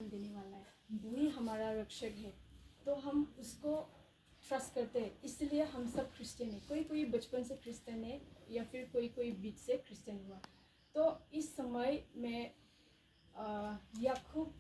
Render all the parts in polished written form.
देने वाला है, वही हमारा रक्षक है। तो हम उसको ट्रस्ट करते हैं, इसलिए हम सब क्रिश्चियन है। कोई कोई बचपन से क्रिश्चियन है या फिर कोई कोई बीच से क्रिश्चियन हुआ। तो इस समय में याकूब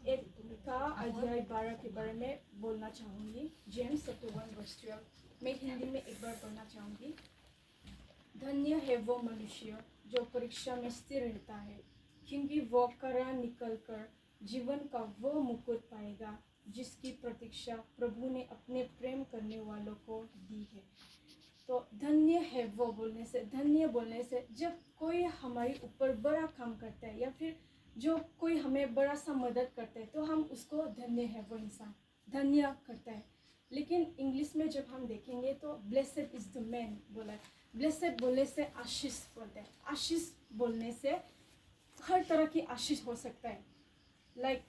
1 का अध्याय 12 के बारे में बोलना चाहूँगी। जेम्स चैप्टर 1 वर्स 12 मैं हिंदी में एक बार पढ़ना चाहूँगी। धन्य है वो मनुष्य जो परीक्षा में स्थिर रहता है, क्योंकि वो कड़ा निकल कर जीवन का वो मुकुट पाएगा जिसकी प्रतीक्षा प्रभु ने अपने प्रेम करने वालों को दी है। तो धन्य है वो बोलने से, धन्य बोलने से जब कोई हमारे ऊपर बड़ा काम करता है या फिर जो कोई हमें बड़ा सा मदद करता है तो हम उसको धन्य है वो इंसान धन्य करता है। लेकिन इंग्लिश में जब हम देखेंगे तो ब्लेसेड इज द मैन बोला है। ब्लेसेड बोलने से आशीष बोलते हैं। आशीष बोलने से हर तरह की आशीष हो सकता है, लाइक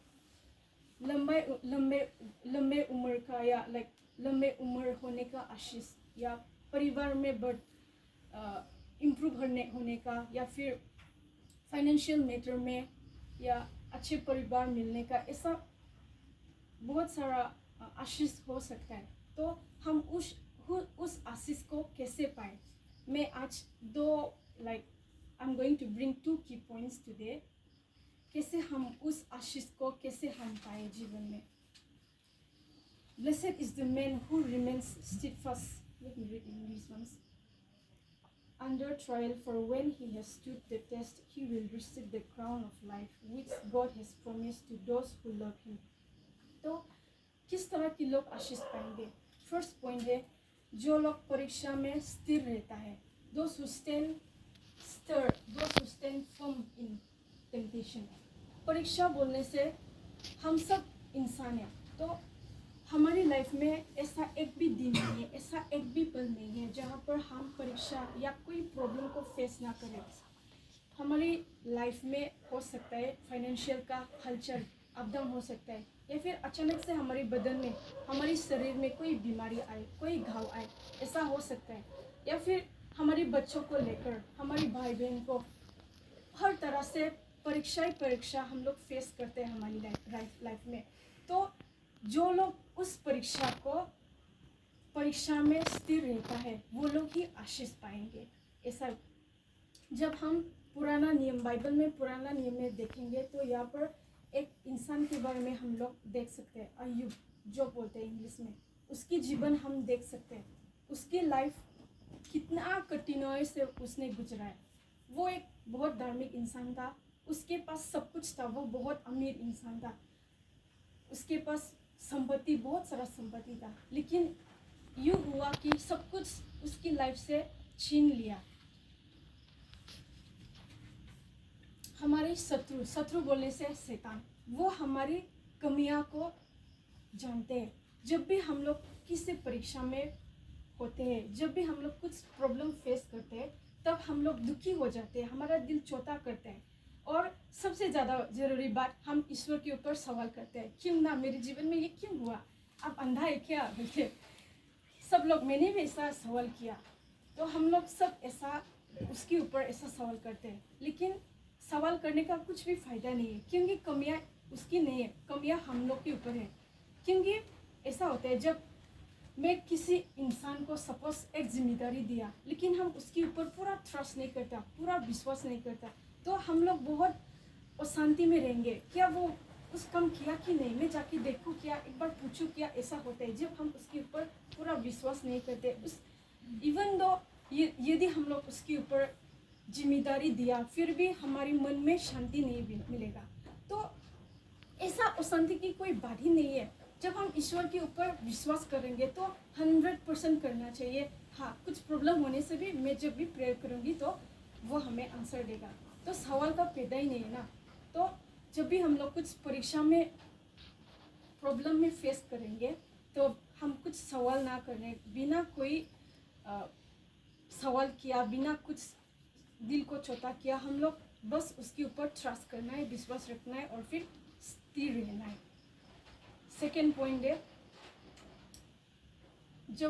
लंबे लंबे लंबे उम्र का या लाइक लंबे उम्र होने का आशीष, या परिवार में इम्प्रूव होने का, या फिर फाइनेंशियल मैटर में या अच्छे परिवार मिलने का, ऐसा बहुत सारा आशीष हो सकता है। तो हम उस आशीष को कैसे पाए, मैं आज I am going to bring 2 की पॉइंट्स टुडे। कैसे हम उस आशीष को कैसे हम पाए जीवन में। Blessed is the man who remains steadfast. Let me read in English once. Under trial, for when he has stood the test, he will receive the crown of life which God has promised to those who love him. तो किस तरह के लोग आशीष पाएंगे? First point है, जो लोग परीक्षा में स्थिर रहता है। Those who stand firm in temptation. परीक्षा बोलने से हम सब इंसान हैं, तो हमारी लाइफ में ऐसा एक भी दिन नहीं है, ऐसा एक भी पल नहीं है जहाँ पर हम परीक्षा या कोई प्रॉब्लम को फेस ना करें। हमारी लाइफ में हो सकता है फाइनेंशियल का हलचल अप डाउन हो सकता है, या फिर अचानक से हमारे बदन में हमारे शरीर में कोई बीमारी आए, कोई घाव आए, ऐसा हो सकता है। या फिर हमारे बच्चों को लेकर, हमारी भाई बहन को, हर तरह से परीक्षा हम लोग फेस करते हैं हमारी लाइफ में। तो जो लोग उस परीक्षा में स्थिर रहता है वो लोग ही आशीष पाएंगे। ऐसा जब हम पुराना नियम, बाइबल में पुराना नियम में देखेंगे तो यहाँ पर एक इंसान के बारे में हम लोग देख सकते हैं, अय्यूब जो बोलते हैं इंग्लिश में। उसकी जीवन हम देख सकते हैं, उसकी लाइफ कितना कठिनाई से उसने गुजरा है। वो एक बहुत धार्मिक इंसान था, उसके पास सब कुछ था, वो बहुत अमीर इंसान था, उसके पास संपत्ति, बहुत सारा संपत्ति था, लेकिन यूँ हुआ कि सब कुछ उसकी लाइफ से छीन लिया। हमारे शत्रु बोलने से शैतान, वो हमारी कमियां को जानते हैं। जब भी हम लोग किसी परीक्षा में होते हैं, जब भी हम लोग कुछ प्रॉब्लम फेस करते हैं, तब हम लोग दुखी हो जाते हैं, हमारा दिल छोटा करते हैं, और सबसे ज़्यादा ज़रूरी बात, हम ईश्वर के ऊपर सवाल करते हैं, क्यों ना मेरे जीवन में ये क्यों हुआ, आप अंधा है क्या बोलते। सब लोग, मैंने भी ऐसा सवाल किया। तो हम लोग सब ऐसा उसके ऊपर ऐसा सवाल करते हैं, लेकिन सवाल करने का कुछ भी फ़ायदा नहीं है, क्योंकि कमियां उसकी नहीं है, कमियां हम लोग के ऊपर है। क्योंकि ऐसा होता है, जब मैं किसी इंसान को सपोज एक जिम्मेदारी दिया, लेकिन हम उसके ऊपर पूरा ट्रस्ट नहीं करता, पूरा विश्वास नहीं करता, तो हम लोग बहुत अशांति में रहेंगे। क्या वो उस काम किया कि नहीं, मैं जाके देखूँ क्या, एक बार पूछूँ क्या, ऐसा होता है जब हम उसके ऊपर पूरा विश्वास नहीं करते। इवन दो यदि हम लोग उसके ऊपर जिम्मेदारी दिया, फिर भी हमारी मन में शांति नहीं मिलेगा। तो ऐसा अशांति की कोई बात ही नहीं है। जब हम ईश्वर के ऊपर विश्वास करेंगे तो 100% करना चाहिए। हाँ, कुछ प्रॉब्लम होने से भी मैं जब भी प्रेयर करूँगी तो वो हमें आंसर देगा, तो सवाल का पैदा ही नहीं है ना। तो जब भी हम लोग कुछ परीक्षा में प्रॉब्लम में फेस करेंगे तो हम कुछ सवाल ना करने, बिना कोई सवाल किया, बिना कुछ दिल को छोटा किया, हम लोग बस उसके ऊपर ट्रस्ट करना है, विश्वास रखना है और फिर स्थिर रहना है। सेकेंड पॉइंट है, जो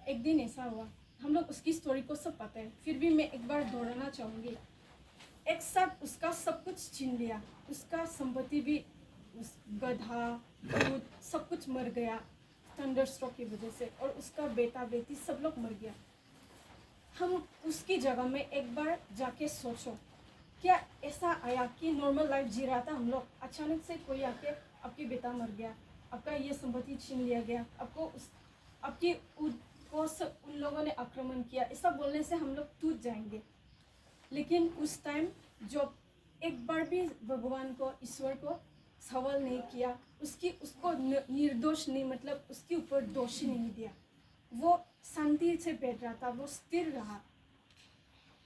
एक दिन ऐसा हुआ, हम लोग उसकी स्टोरी को सब पता है, फिर भी मैं एक बार दोहराना चाहूँगी। एक साथ उसका सब कुछ छीन लिया। उसका संपत्ति भी, उस गधा, ऊँट, सब कुछ मर गया थंडरस्ट्रोक की वजह से, और उसका बेटा बेटी सब लोग मर गया। हम उसकी जगह में एक बार जाके सोचो, क्या ऐसा आया कि नॉर्मल लाइफ जी रहा था हम लोग, अचानक से कोई आके आपके बेटा मर गया, आपका ये संपत्ति छीन लिया गया, आपको आपकी उन लोगों ने आक्रमण किया, ऐसा बोलने से हम लोग टूट जाएंगे। लेकिन उस टाइम जो एक बार भी भगवान को, ईश्वर को सवाल नहीं किया, उसको निर्दोष नहीं, मतलब उसके ऊपर दोषी नहीं दिया, वो शांति से बैठ रहा था, वो स्थिर रहा।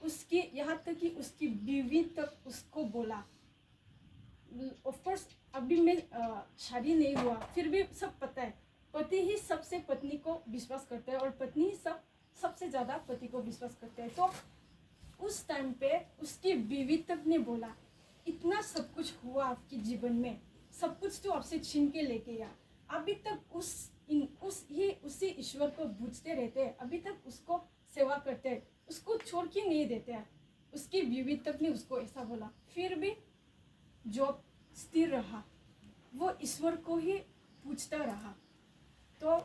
उसकी, यहाँ तक कि उसकी बीवी तक उसको बोला, ऑफ कोर्स अभी मैं शादी नहीं हुआ, फिर भी सब पता है, पति ही सबसे पत्नी को विश्वास करता है और पत्नी ही सबसे ज़्यादा पति को विश्वास करते हैं। तो उस टाइम पे उसकी बीवी तक ने बोला, इतना सब कुछ हुआ आपके जीवन में, सब कुछ तो आपसे छीन के लेके गया, अभी तक उसी ईश्वर को पूजते रहते हैं, अभी तक उसको सेवा करते हैं, उसको छोड़ के नहीं देते हैं। उसकी बीवी तक ने उसको ऐसा बोला, फिर भी जॉब स्थिर रहा, वो ईश्वर को ही पूछता रहा। तो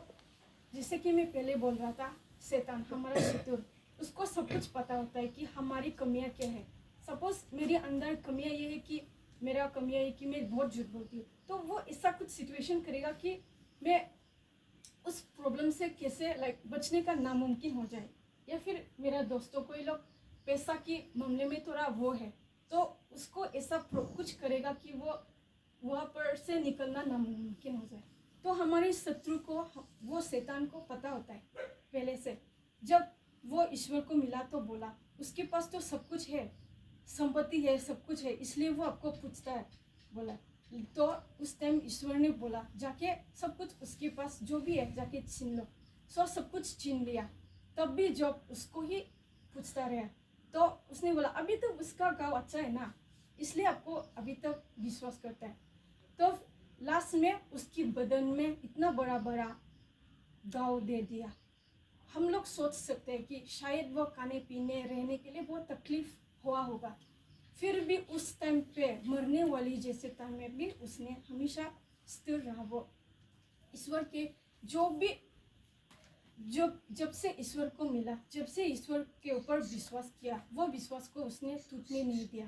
जैसे कि मैं पहले बोल रहा था, शैतान हमारा शत्रु, उसको सब कुछ पता होता है कि हमारी कमियां क्या है। सपोज मेरे अंदर कमियां ये है कि मेरा कमियां है कि मैं बहुत झूठ बोलती हूँ, तो वो ऐसा कुछ सिचुएशन करेगा कि मैं उस प्रॉब्लम से कैसे बचने का नामुमकिन हो जाए। या फिर मेरा दोस्तों कोई लोग पैसा के मामले में थोड़ा वो है, तो उसको ऐसा कुछ करेगा कि वो वहाँ पर से निकलना नामुमकिन हो जाए। तो हमारे शत्रु को, वो शैतान को पता होता है पहले से। जब वो ईश्वर को मिला तो बोला, उसके पास तो सब कुछ है, संपत्ति है, सब कुछ है, इसलिए वो आपको पूछता है, बोला। तो उस टाइम ईश्वर ने बोला, जाके सब कुछ उसके पास जो भी है जाके छीन लो। सो सब कुछ छीन लिया। तब भी जब उसको ही पूछता रहा, तो उसने बोला, अभी तो उसका गाँव अच्छा है ना, इसलिए आपको अभी तक विश्वास करता है। तो लास्ट में उसकी बदन में इतना बड़ा बड़ा घाव दे दिया। हम लोग सोच सकते हैं कि शायद वो खाने पीने रहने के लिए बहुत तकलीफ हुआ होगा, फिर भी उस टाइम पे मरने वाली जैसे टाइम में भी उसने हमेशा स्थिर रहा। वो ईश्वर के जो भी जब से ईश्वर को मिला, जब से ईश्वर के ऊपर विश्वास किया, वो विश्वास को उसने टूटने नहीं दिया।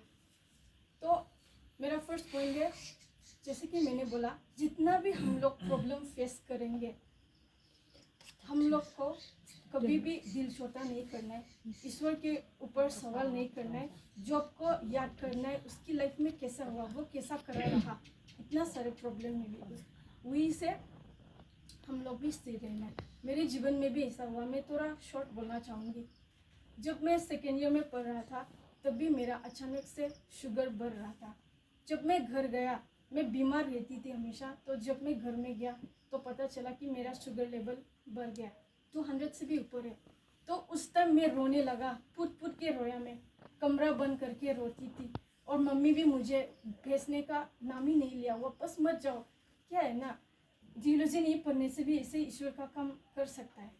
तो मेरा फर्स्ट पॉइंट है, जैसे कि मैंने बोला, जितना भी हम लोग प्रॉब्लम फेस करेंगे, हम लोग को कभी भी दिल छोटा नहीं करना है, ईश्वर के ऊपर सवाल नहीं करना है, जॉब को याद करना है, उसकी लाइफ में कैसा हुआ, वो कैसा कर रहा, इतना सारे प्रॉब्लम में भी वही से हम लोग भी स्थिर रहना है। मेरे जीवन में भी ऐसा हुआ। मैं थोड़ा शॉर्ट बोलना चाहूँगी। जब मैं सेकेंड ईयर में पढ़ रहा था, तब भी मेरा अचानक से शुगर बढ़ रहा था। जब मैं घर गया, मैं बीमार रहती थी हमेशा, तो जब मैं घर में गया तो पता चला कि मेरा शुगर लेवल बढ़ गया, 200 से भी ऊपर है। तो उस टाइम मैं रोने लगा, फुट फुट के रोया, मैं कमरा बंद करके रोती थी। और मम्मी भी मुझे भेजने का नाम ही नहीं लिया, वापस मत जाओ, क्या है ना, जियोलॉजी नहीं पढ़ने से भी ऐसे ईश्वर का काम कर सकता है।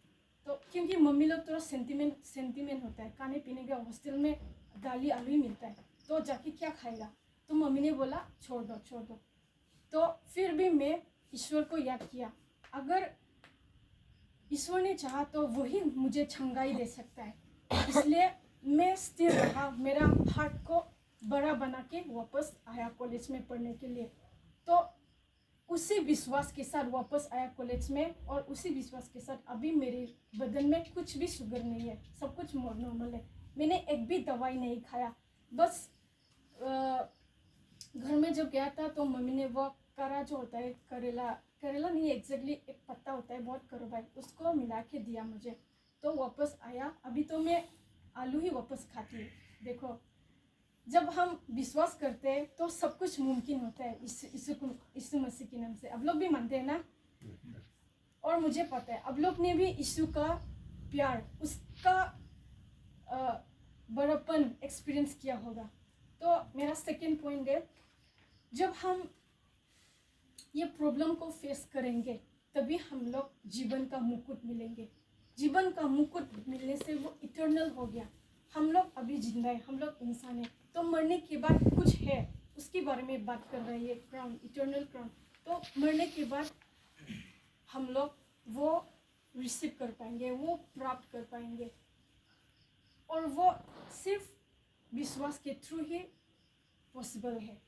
तो क्योंकि मम्मी लोग थोड़ा सेंटीमेंट होता है, खाने पीने का हॉस्टल में दाली आलू ही मिलता है, तो जाके क्या खाएगा। तो मम्मी ने बोला छोड़ दो। तो फिर भी मैं ईश्वर को याद किया, अगर ईश्वर ने चाहा तो वही मुझे छंगाई दे सकता है। इसलिए मैं स्थिर रहा, मेरा हार्ट को बड़ा बना के वापस आया कॉलेज में पढ़ने के लिए। तो उसी विश्वास के साथ वापस आया कॉलेज में, और उसी विश्वास के साथ अभी मेरे बदन में कुछ भी शुगर नहीं है, सब कुछ नॉर्मल है। मैंने एक भी दवाई नहीं खाया। बस घर में जब गया था तो मम्मी ने वो करा जो होता है, करेला नहीं एग्जैक्टली, एक पत्ता होता है बहुत कड़वा है, उसको मिला के दिया मुझे, तो वापस आया। अभी तो मैं आलू ही वापस खाती हूँ। देखो, जब हम विश्वास करते हैं तो सब कुछ मुमकिन होता है यीशु मसीह के नाम से। अब लोग भी मानते हैं ना, और मुझे पता है अब लोग ने भी यीशु का प्यार, उसका बड़प्पन एक्सपीरियंस किया होगा। तो मेरा सेकंड पॉइंट है, जब हम ये प्रॉब्लम को फेस करेंगे तभी हम लोग जीवन का मुकुट मिलेंगे। जीवन का मुकुट मिलने से वो इटर्नल हो गया। हम लोग अभी जिंदा है, हम लोग इंसान है, तो तो मरने के बाद कुछ है, उसके बारे में बात कर रहा है ये क्राउन, इटर्नल क्राउन। तो मरने के बाद हम लोग वो रिसीव कर पाएंगे, वो प्राप्त कर पाएंगे, और वो सिर्फ विश्वास के थ्रू ही पॉसिबल है,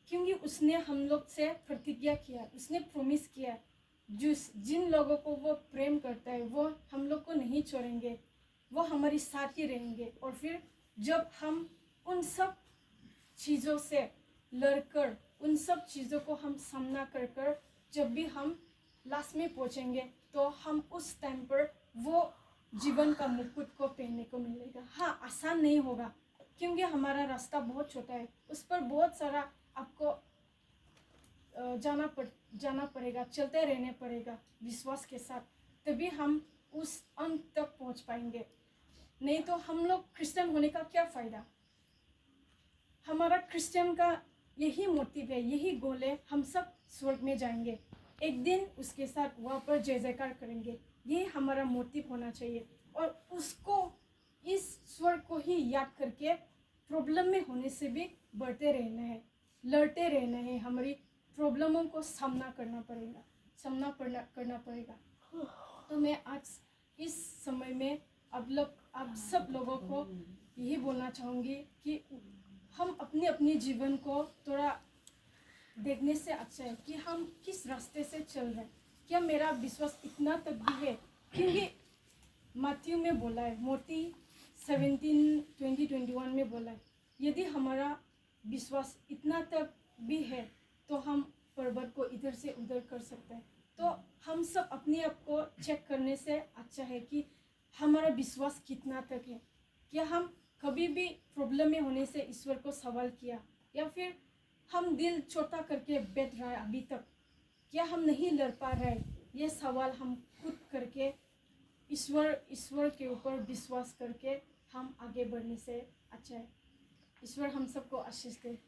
क्योंकि उसने हम लोग से प्रतिज्ञा किया, उसने प्रॉमिस किया, जिन लोगों को वो प्रेम करता है वो हम लोग को नहीं छोड़ेंगे, वो हमारे साथ ही रहेंगे। और फिर जब हम उन सब चीज़ों से लड़कर, उन सब चीज़ों को हम सामना कर कर जब भी हम लास्ट में पहुंचेंगे, तो हम उस टाइम पर वो जीवन का मुकुट को पहनने को मिलेगा। हाँ, आसान नहीं होगा, क्योंकि हमारा रास्ता बहुत छोटा है, उस पर बहुत सारा आपको जाना पड़ेगा, चलते रहने पड़ेगा विश्वास के साथ, तभी हम उस अंत तक पहुंच पाएंगे। नहीं तो हम लोग क्रिश्चियन होने का क्या फ़ायदा। हमारा क्रिश्चियन का यही मोटिव है, यही गोल है, हम सब स्वर्ग में जाएंगे, एक दिन उसके साथ वहाँ पर जय जयकार करेंगे, ये हमारा मोटिव होना चाहिए। और उसको, इस स्वर्ग को ही याद करके प्रॉब्लम में होने से भी बढ़ते रहना है, लड़ते रहना है, हमारी प्रॉब्लमों को सामना करना पड़ेगा। तो मैं आज इस समय में आप सब लोगों को यही बोलना चाहूँगी कि हम अपने जीवन को थोड़ा देखने से अच्छा है कि हम किस रास्ते से चल रहे हैं, क्या मेरा विश्वास इतना तक भी है, क्योंकि मत्ती में बोला है, मत्ती 17:20-21 में बोला है, यदि हमारा विश्वास इतना तक भी है तो हम पर्वत को इधर से उधर कर सकते हैं। तो हम सब अपने आप को चेक करने से अच्छा है कि हमारा विश्वास कितना तक है, क्या हम कभी भी प्रॉब्लम में होने से ईश्वर को सवाल किया, या फिर हम दिल छोटा करके बैठ रहा है अभी तक, क्या हम नहीं लड़ पा रहे, ये सवाल हम खुद करके ईश्वर के ऊपर विश्वास करके हम आगे बढ़ने से अच्छा है। ईश्वर हम सबको आशीष दे।